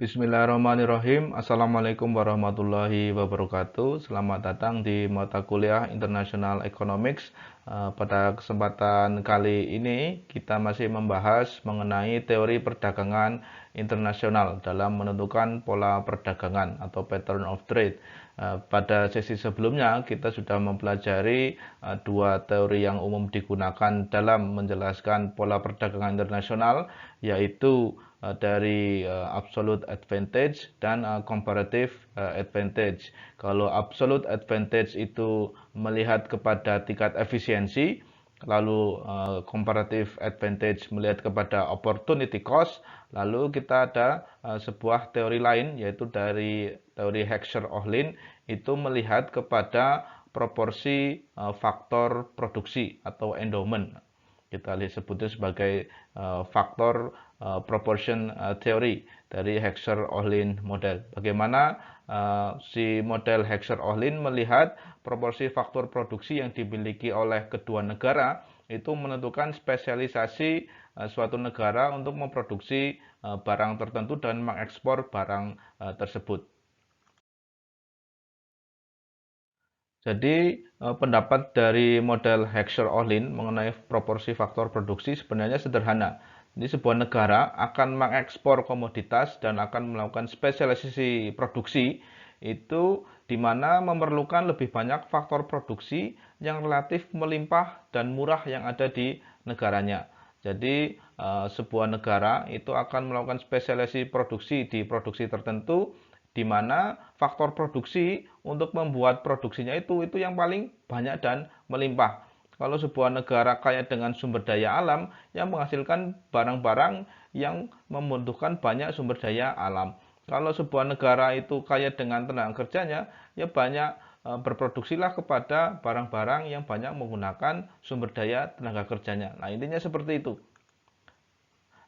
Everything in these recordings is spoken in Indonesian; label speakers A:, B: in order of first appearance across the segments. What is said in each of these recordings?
A: Bismillahirrahmanirrahim. Assalamualaikum warahmatullahi wabarakatuh. Selamat datang di mata kuliah International Economics. Pada kesempatan kali ini kita masih membahas mengenai teori perdagangan internasional dalam menentukan pola perdagangan atau pattern of trade. Pada sesi sebelumnya kita sudah mempelajari dua teori yang umum digunakan dalam menjelaskan pola perdagangan internasional, yaitu dari absolute advantage dan comparative advantage. Kalau absolute advantage itu melihat kepada tingkat efisiensi, lalu comparative advantage melihat kepada opportunity cost, lalu kita ada sebuah teori lain yaitu dari teori Heckscher-Ohlin itu melihat kepada proporsi faktor produksi atau endowment. Kita sebutnya sebagai faktor proportion theory dari Heckscher-Ohlin model. Bagaimana si model Heckscher-Ohlin melihat proporsi faktor produksi yang dimiliki oleh kedua negara itu menentukan spesialisasi suatu negara untuk memproduksi barang tertentu dan mengekspor barang tersebut. Jadi pendapat dari model Heckscher-Ohlin mengenai proporsi faktor produksi sebenarnya sederhana. Ini sebuah negara akan mengekspor komoditas dan akan melakukan spesialisasi produksi itu di mana memerlukan lebih banyak faktor produksi yang relatif melimpah dan murah yang ada di negaranya. Jadi sebuah negara itu akan melakukan spesialisasi produksi di produksi tertentu di mana faktor produksi untuk membuat produksinya itu yang paling banyak dan melimpah. Kalau sebuah negara kaya dengan sumber daya alam yang menghasilkan barang-barang yang membutuhkan banyak sumber daya alam. Kalau sebuah negara itu kaya dengan tenaga kerjanya, ya banyak berproduksilah kepada barang-barang yang banyak menggunakan sumber daya tenaga kerjanya. Nah, intinya seperti itu.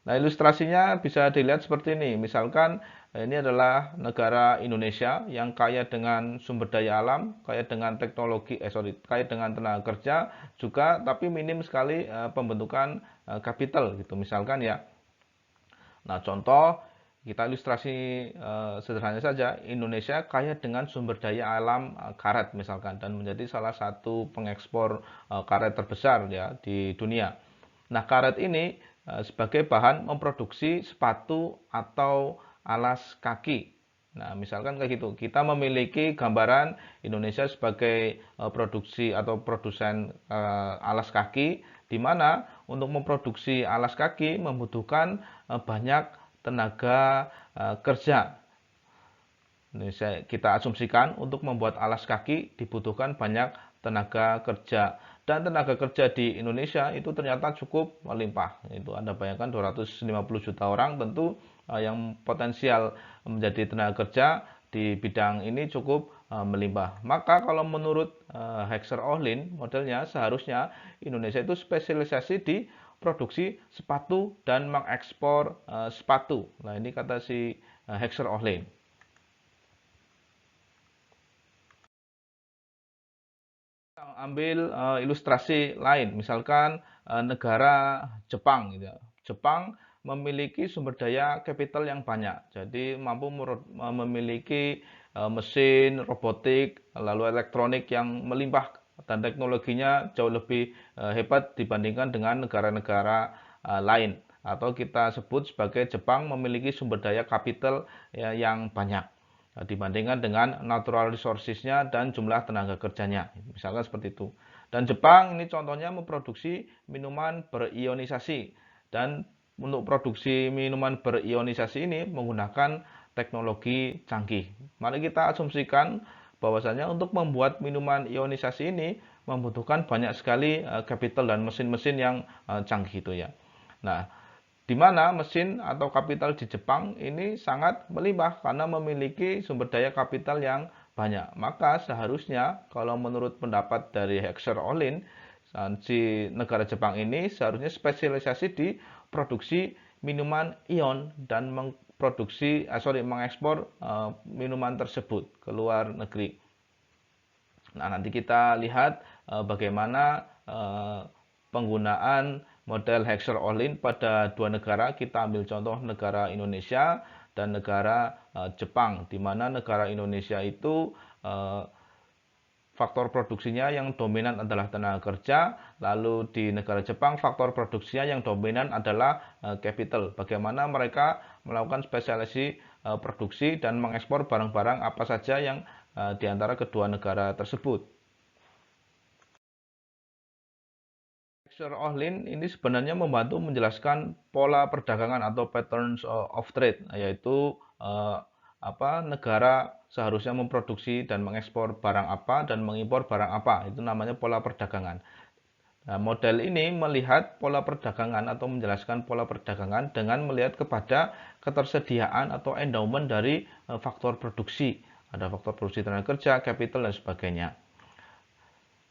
A: Nah, ilustrasinya bisa dilihat seperti ini. Misalkan ini adalah negara Indonesia yang kaya dengan sumber daya alam, kaya dengan teknologi, kaya dengan tenaga kerja juga, tapi minim sekali pembentukan kapital gitu. Misalkan ya. Nah, contoh kita ilustrasi sederhana saja. Indonesia kaya dengan sumber daya alam karet misalkan dan menjadi salah satu pengekspor karet terbesar ya di dunia. Nah, karet ini sebagai bahan memproduksi sepatu atau alas kaki. Nah, misalkan kayak gitu. Kita memiliki gambaran Indonesia sebagai produksi atau produsen alas kaki, di mana untuk memproduksi alas kaki membutuhkan banyak tenaga kerja. Kita asumsikan untuk membuat alas kaki dibutuhkan banyak tenaga kerja. Dan tenaga kerja di Indonesia itu ternyata cukup melimpah. Itu Anda bayangkan 250 juta orang tentu yang potensial menjadi tenaga kerja di bidang ini cukup melimpah. Maka kalau menurut Heckscher-Ohlin modelnya seharusnya Indonesia itu spesialisasi di produksi sepatu dan mengekspor sepatu. Nah, ini kata si Heckscher-Ohlin. Ambil ilustrasi lain, misalkan negara Jepang gitu ya. Jepang memiliki sumber daya kapital yang banyak, jadi mampu memiliki mesin, robotik, lalu elektronik yang melimpah dan teknologinya jauh lebih hebat dibandingkan dengan negara-negara lain. Atau kita sebut sebagai Jepang memiliki sumber daya kapital ya, yang banyak dibandingkan dengan natural resources-nya dan jumlah tenaga kerjanya. Misalkan seperti itu. Dan Jepang ini contohnya memproduksi minuman berionisasi. Dan untuk produksi minuman berionisasi ini menggunakan teknologi canggih. Mari kita asumsikan bahwasanya untuk membuat minuman ionisasi ini membutuhkan banyak sekali capital dan mesin-mesin yang canggih itu ya. Nah, di mana mesin atau kapital di Jepang ini sangat melimpah karena memiliki sumber daya kapital yang banyak. Maka seharusnya kalau menurut pendapat dari Heckscher-Ohlin, si negara Jepang ini seharusnya spesialisasi di produksi minuman ion dan mengekspor minuman tersebut ke luar negeri. Nah, nanti kita lihat bagaimana penggunaan model Heckscher-Ohlin pada dua negara. Kita ambil contoh negara Indonesia dan negara Jepang, di mana negara Indonesia itu faktor produksinya yang dominan adalah tenaga kerja, lalu di negara Jepang faktor produksinya yang dominan adalah capital. Bagaimana mereka melakukan spesialisasi produksi dan mengekspor barang-barang apa saja yang di antara kedua negara tersebut. Heckscher Ohlin ini sebenarnya membantu menjelaskan pola perdagangan atau patterns of trade, yaitu negara seharusnya memproduksi dan mengekspor barang apa dan mengimpor barang apa. Itu namanya pola perdagangan. Nah, model ini melihat pola perdagangan atau menjelaskan pola perdagangan dengan melihat kepada ketersediaan atau endowment dari faktor produksi. Ada faktor produksi tenaga kerja, capital, dan sebagainya.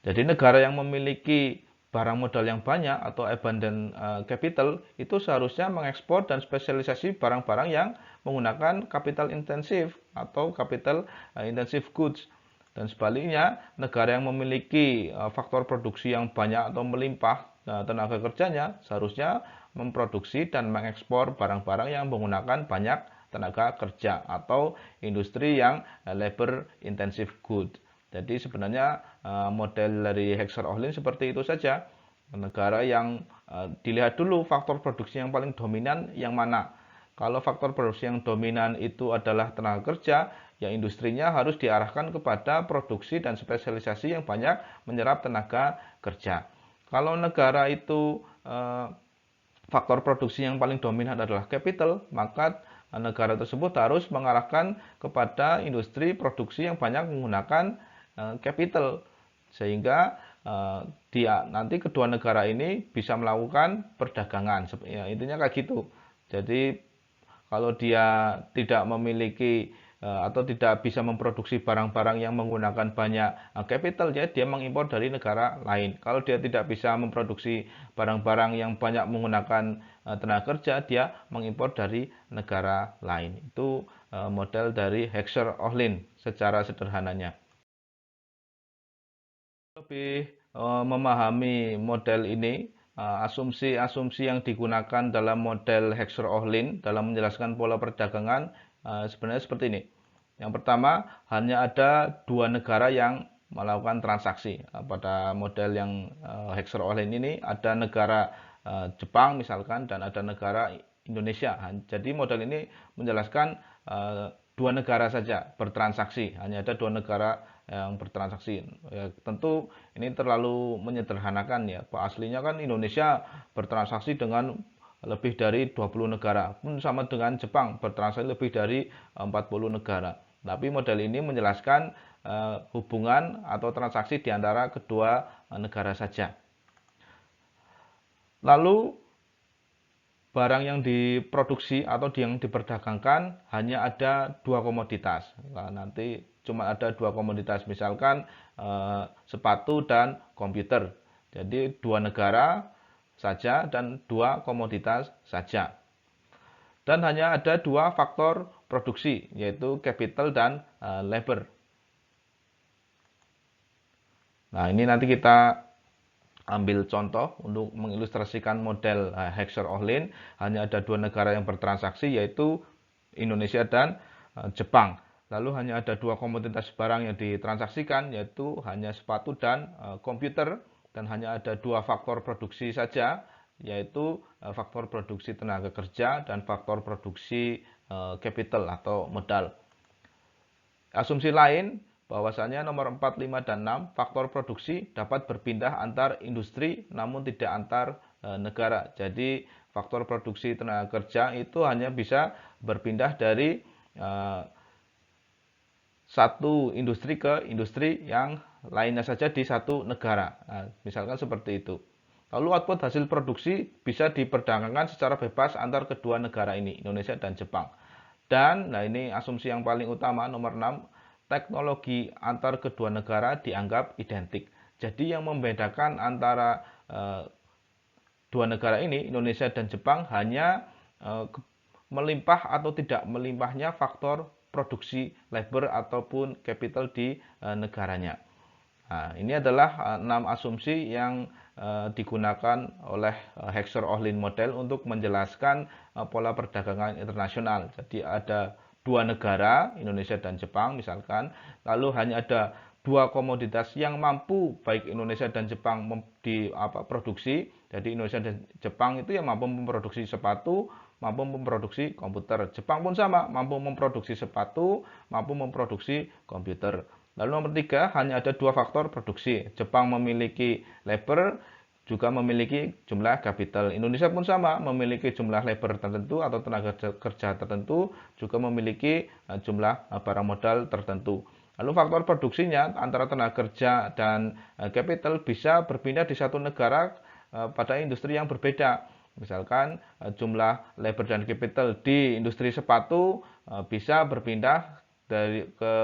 A: Jadi negara yang memiliki barang modal yang banyak atau abundant capital itu seharusnya mengekspor dan spesialisasi barang-barang yang menggunakan capital intensif atau capital intensive goods. Dan sebaliknya, negara yang memiliki faktor produksi yang banyak atau melimpah tenaga kerjanya seharusnya memproduksi dan mengekspor barang-barang yang menggunakan banyak tenaga kerja atau industri yang labor intensive good. Jadi sebenarnya model dari Heckscher Ohlin seperti itu saja. Negara yang dilihat dulu faktor produksi yang paling dominan yang mana. Kalau faktor produksi yang dominan itu adalah tenaga kerja, ya industrinya harus diarahkan kepada produksi dan spesialisasi yang banyak menyerap tenaga kerja. Kalau negara itu faktor produksi yang paling dominan adalah capital, maka negara tersebut harus mengarahkan kepada industri produksi yang banyak menggunakan capital, sehingga nanti kedua negara ini bisa melakukan perdagangan. Ya, intinya kayak gitu. Jadi kalau dia tidak memiliki atau tidak bisa memproduksi barang-barang yang menggunakan banyak capital, ya dia mengimpor dari negara lain. Kalau dia tidak bisa memproduksi barang-barang yang banyak menggunakan tenaga kerja, dia mengimpor dari negara lain. Itu model dari Heckscher Ohlin secara sederhananya. Lebih memahami model ini, asumsi-asumsi yang digunakan dalam model Heckscher Ohlin dalam menjelaskan pola perdagangan sebenarnya seperti ini. Yang pertama, hanya ada dua negara yang melakukan transaksi. Pada model yang Heckscher Ohlin ini ada negara Jepang misalkan dan ada negara Indonesia. Jadi model ini menjelaskan dua negara saja bertransaksi, hanya ada dua negara yang bertransaksi. Ya, tentu ini terlalu menyederhanakan ya. Aslinya kan Indonesia bertransaksi dengan lebih dari 20 negara, pun sama dengan Jepang bertransaksi lebih dari 40 negara. Tapi model ini menjelaskan hubungan atau transaksi di antara kedua negara saja. Lalu barang yang diproduksi atau yang diperdagangkan hanya ada dua komoditas. Nah, nanti cuma ada dua komoditas, misalkan sepatu dan komputer. Jadi dua negara saja dan dua komoditas saja. Dan hanya ada dua faktor produksi, yaitu capital dan labor. Nah, ini nanti kita ambil contoh untuk mengilustrasikan model Heckscher Ohlin. Hanya ada dua negara yang bertransaksi, yaitu Indonesia dan Jepang. Lalu hanya ada dua komoditas barang yang ditransaksikan, yaitu hanya sepatu dan komputer. Dan hanya ada dua faktor produksi saja, yaitu faktor produksi tenaga kerja dan faktor produksi capital atau modal. Asumsi lain bahwasanya nomor 4, 5, dan 6 faktor produksi dapat berpindah antar industri namun tidak antar negara. Jadi faktor produksi tenaga kerja itu hanya bisa berpindah dari satu industri ke industri yang lainnya saja di satu negara. Nah, misalkan seperti itu. Lalu output hasil produksi bisa diperdagangkan secara bebas antar kedua negara ini, Indonesia dan Jepang. Dan, nah ini asumsi yang paling utama, nomor 6, teknologi antar kedua negara dianggap identik. Jadi yang membedakan antara dua negara ini, Indonesia dan Jepang, hanya melimpah atau tidak melimpahnya faktor produksi labor ataupun capital di negaranya. Nah, ini adalah 6 asumsi yang digunakan oleh Heckscher-Ohlin model untuk menjelaskan pola perdagangan internasional. Jadi ada dua negara, Indonesia dan Jepang misalkan, lalu hanya ada dua komoditas yang mampu baik Indonesia dan Jepang produksi. Jadi Indonesia dan Jepang itu yang mampu memproduksi sepatu, mampu memproduksi komputer. Jepang pun sama, mampu memproduksi sepatu, mampu memproduksi komputer. Lalu nomor 3, hanya ada dua faktor produksi. Jepang memiliki labor, juga memiliki jumlah capital. Indonesia pun sama, memiliki jumlah labor tertentu atau tenaga kerja tertentu, juga memiliki jumlah barang modal tertentu. Lalu faktor produksinya antara tenaga kerja dan capital bisa berpindah di satu negara pada industri yang berbeda. Misalkan jumlah labor dan capital di industri sepatu bisa berpindah ke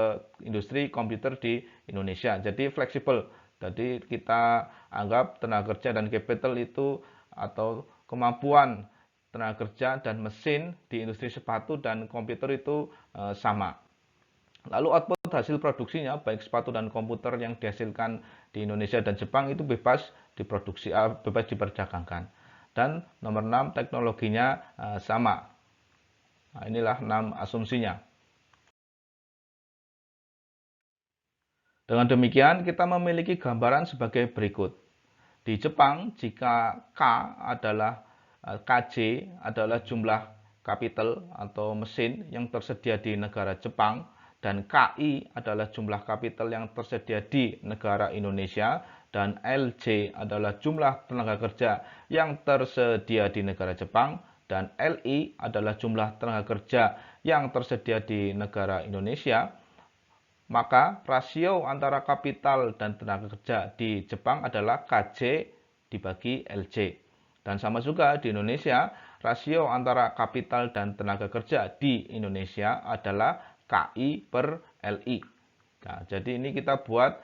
A: industri komputer di Indonesia. Jadi fleksibel. Jadi kita anggap tenaga kerja dan capital itu atau kemampuan tenaga kerja dan mesin di industri sepatu dan komputer itu sama. Lalu output hasil produksinya baik sepatu dan komputer yang dihasilkan di Indonesia dan Jepang itu bebas diproduksi, bebas diperdagangkan. Dan nomor 6, teknologinya sama. Nah, inilah 6 asumsinya. Dengan demikian, kita memiliki gambaran sebagai berikut. Di Jepang, jika K adalah KJ adalah jumlah kapital atau mesin yang tersedia di negara Jepang, dan KI adalah jumlah kapital yang tersedia di negara Indonesia, dan LJ adalah jumlah tenaga kerja yang tersedia di negara Jepang, dan LI adalah jumlah tenaga kerja yang tersedia di negara Indonesia, maka rasio antara kapital dan tenaga kerja di Jepang adalah KJ dibagi LJ. Dan sama juga di Indonesia, rasio antara kapital dan tenaga kerja di Indonesia adalah KI per LI. Nah, jadi ini kita buat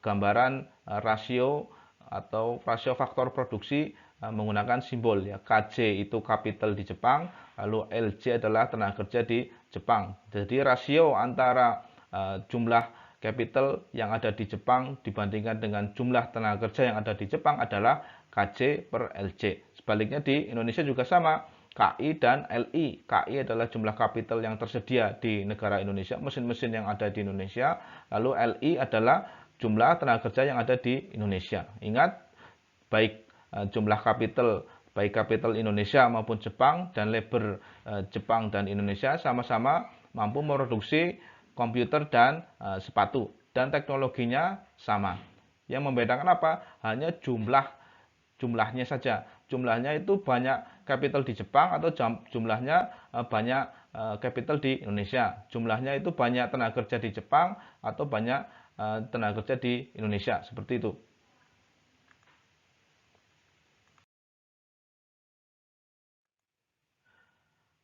A: gambaran rasio atau rasio faktor produksi menggunakan simbol ya. KJ itu kapital di Jepang, lalu LJ adalah tenaga kerja di Jepang. Jadi rasio antara jumlah capital yang ada di Jepang dibandingkan dengan jumlah tenaga kerja yang ada di Jepang adalah KJ per LJ. Sebaliknya di Indonesia juga sama, KI dan LI. KI adalah jumlah kapital yang tersedia di negara Indonesia, mesin-mesin yang ada di Indonesia, lalu LI adalah jumlah tenaga kerja yang ada di Indonesia. Ingat, baik jumlah kapital, baik kapital Indonesia maupun Jepang dan labor Jepang dan Indonesia sama-sama mampu memproduksi komputer dan sepatu, dan teknologinya sama. Yang membedakan apa? Hanya jumlahnya saja. Jumlahnya itu banyak capital di Jepang atau jumlahnya banyak capital di Indonesia. Jumlahnya itu banyak tenaga kerja di Jepang atau banyak tenaga kerja di Indonesia. Seperti itu.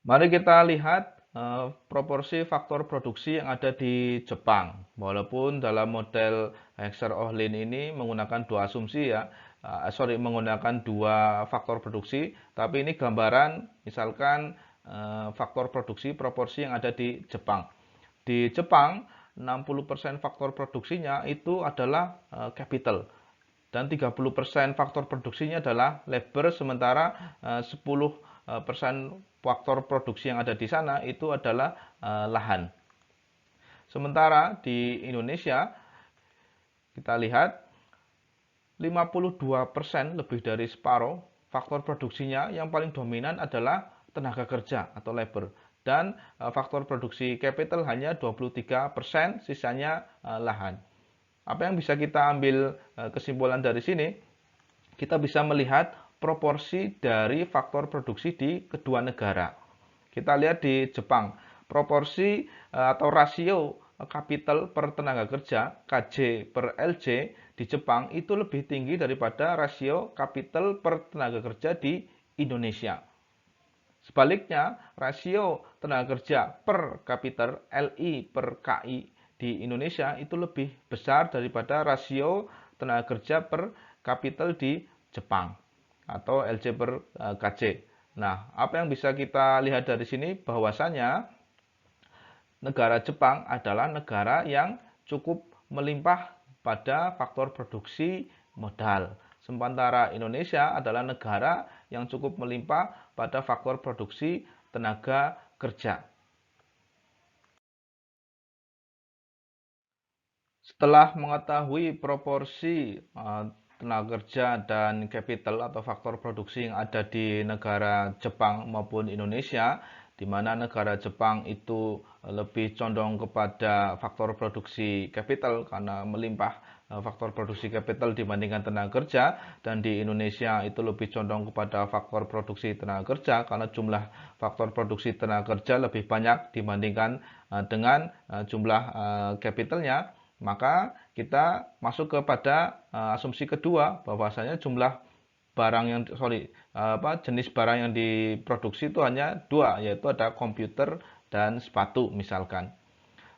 A: Mari kita lihat proporsi faktor produksi yang ada di Jepang. Walaupun dalam model Heckscher-Ohlin ini menggunakan dua asumsi ya, menggunakan dua faktor produksi, tapi ini gambaran misalkan faktor produksi proporsi yang ada di Jepang. Di Jepang 60% faktor produksinya itu adalah capital dan 30% faktor produksinya adalah labor, sementara 10% faktor produksi yang ada di sana itu adalah lahan. Sementara di Indonesia kita lihat 52%, lebih dari separuh faktor produksinya yang paling dominan adalah tenaga kerja atau labor, dan faktor produksi capital hanya 23%, sisanya lahan. Apa yang bisa kita ambil kesimpulan dari sini? Kita bisa melihat proporsi dari faktor produksi di kedua negara. Kita lihat di Jepang, proporsi atau rasio kapital per tenaga kerja KJ per LJ di Jepang itu lebih tinggi daripada rasio kapital per tenaga kerja di Indonesia. Sebaliknya, rasio tenaga kerja per kapital LI per KI di Indonesia itu lebih besar daripada rasio tenaga kerja per kapital di Jepang atau LJ per KJ. Nah, apa yang bisa kita lihat dari sini? Bahwasanya negara Jepang adalah negara yang cukup melimpah pada faktor produksi modal. Sementara Indonesia adalah negara yang cukup melimpah pada faktor produksi tenaga kerja. Setelah mengetahui proporsi tenaga kerja dan capital atau faktor produksi yang ada di negara Jepang maupun Indonesia, di mana negara Jepang itu lebih condong kepada faktor produksi capital karena melimpah faktor produksi capital dibandingkan tenaga kerja, dan di Indonesia itu lebih condong kepada faktor produksi tenaga kerja karena jumlah faktor produksi tenaga kerja lebih banyak dibandingkan dengan jumlah capitalnya. Maka kita masuk kepada asumsi kedua bahwasanya jumlah barang yang jenis barang yang diproduksi itu hanya dua, yaitu ada komputer dan sepatu misalkan.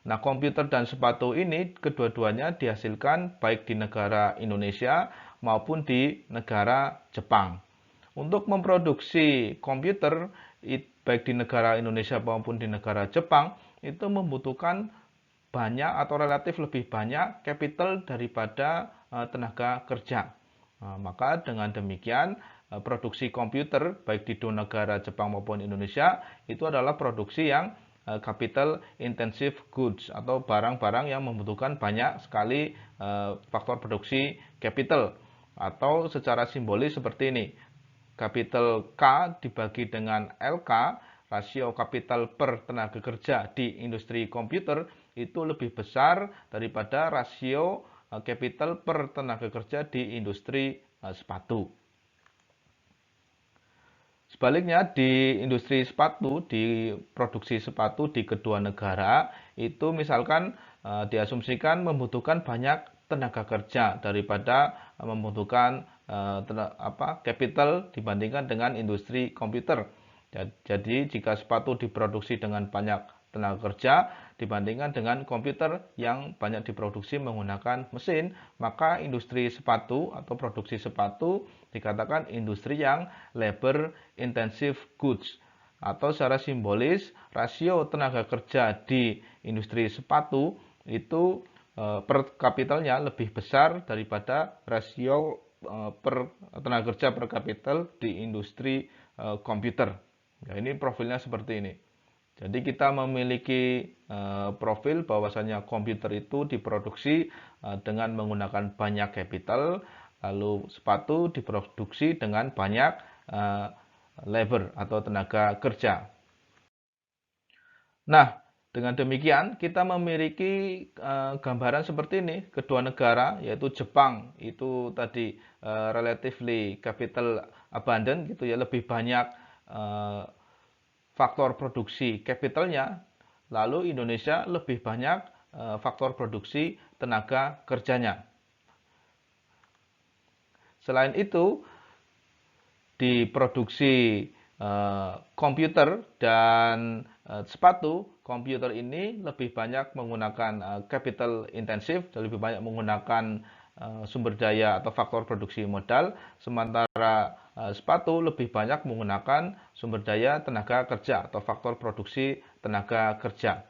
A: Nah, komputer dan sepatu ini kedua-duanya dihasilkan baik di negara Indonesia maupun di negara Jepang. Untuk memproduksi komputer baik di negara Indonesia maupun di negara Jepang itu membutuhkan banyak atau relatif lebih banyak capital daripada tenaga kerja. Maka dengan demikian produksi komputer baik di dua negara Jepang maupun Indonesia itu adalah produksi yang capital intensive goods atau barang-barang yang membutuhkan banyak sekali faktor produksi capital, atau secara simbolis seperti ini. Capital K dibagi dengan LK, rasio kapital per tenaga kerja di industri komputer itu lebih besar daripada rasio capital per tenaga kerja di industri sepatu. Sebaliknya di industri sepatu, di produksi sepatu di kedua negara itu misalkan diasumsikan membutuhkan banyak tenaga kerja daripada membutuhkan capital dibandingkan dengan industri komputer. Jadi jika sepatu diproduksi dengan banyak tenaga kerja dibandingkan dengan komputer yang banyak diproduksi menggunakan mesin, maka industri sepatu atau produksi sepatu dikatakan industri yang labor intensive goods, atau secara simbolis rasio tenaga kerja di industri sepatu itu per kapitalnya lebih besar daripada rasio per tenaga kerja per kapital di industri komputer. Nah, ini profilnya seperti ini. Jadi kita memiliki profil bahwasanya komputer itu diproduksi dengan menggunakan banyak capital, lalu sepatu diproduksi dengan banyak labor atau tenaga kerja. Nah, dengan demikian kita memiliki gambaran seperti ini. Kedua negara yaitu Jepang itu tadi relatively capital abundant gitu ya, lebih banyak faktor produksi capitalnya, lalu Indonesia lebih banyak faktor produksi tenaga kerjanya. Selain itu, di produksi komputer dan sepatu, komputer ini lebih banyak menggunakan capital intensif, lebih banyak menggunakan sumber daya atau faktor produksi modal, sementara sepatu lebih banyak menggunakan sumber daya tenaga kerja atau faktor produksi tenaga kerja.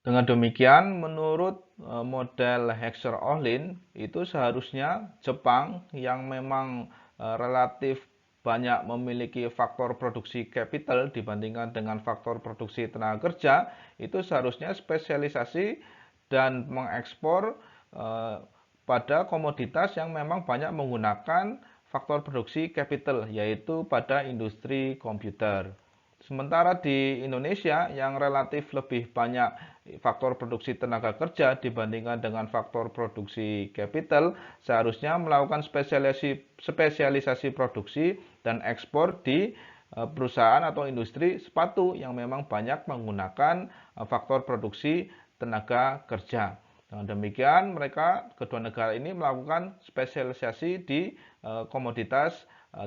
A: Dengan demikian, menurut model Heckscher-Ohlin, itu seharusnya Jepang yang memang relatif banyak memiliki faktor produksi capital dibandingkan dengan faktor produksi tenaga kerja, itu seharusnya spesialisasi dan mengekspor pada komoditas yang memang banyak menggunakan faktor produksi capital, yaitu pada industri komputer. Sementara di Indonesia yang relatif lebih banyak faktor produksi tenaga kerja dibandingkan dengan faktor produksi capital, seharusnya melakukan spesialisasi produksi dan ekspor di perusahaan atau industri sepatu yang memang banyak menggunakan faktor produksi tenaga kerja. Dengan demikian, kedua negara ini melakukan spesialisasi di komoditas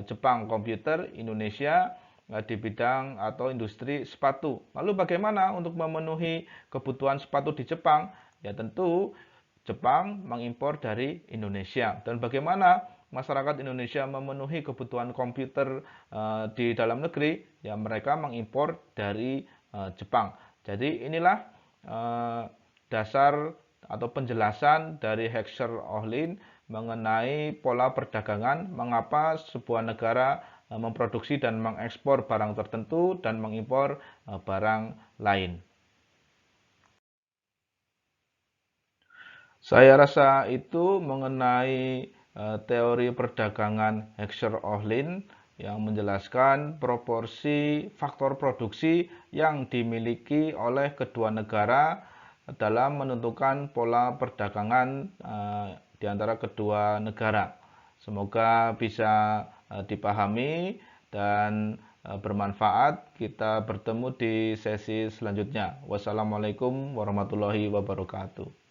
A: Jepang komputer, Indonesia di bidang atau industri sepatu. Lalu bagaimana untuk memenuhi kebutuhan sepatu di Jepang? Ya tentu Jepang mengimpor dari Indonesia. Dan bagaimana masyarakat Indonesia memenuhi kebutuhan komputer di dalam negeri? Ya mereka mengimpor dari Jepang. Jadi inilah dasar atau penjelasan dari Heckscher-Ohlin mengenai pola perdagangan, mengapa sebuah negara memproduksi dan mengekspor barang tertentu dan mengimpor barang lain. Saya rasa itu mengenai teori perdagangan Heckscher-Ohlin yang menjelaskan proporsi faktor produksi yang dimiliki oleh kedua negara dalam menentukan pola perdagangan di antara kedua negara. Semoga bisa dipahami dan bermanfaat. Kita bertemu di sesi selanjutnya. Wassalamualaikum warahmatullahi wabarakatuh.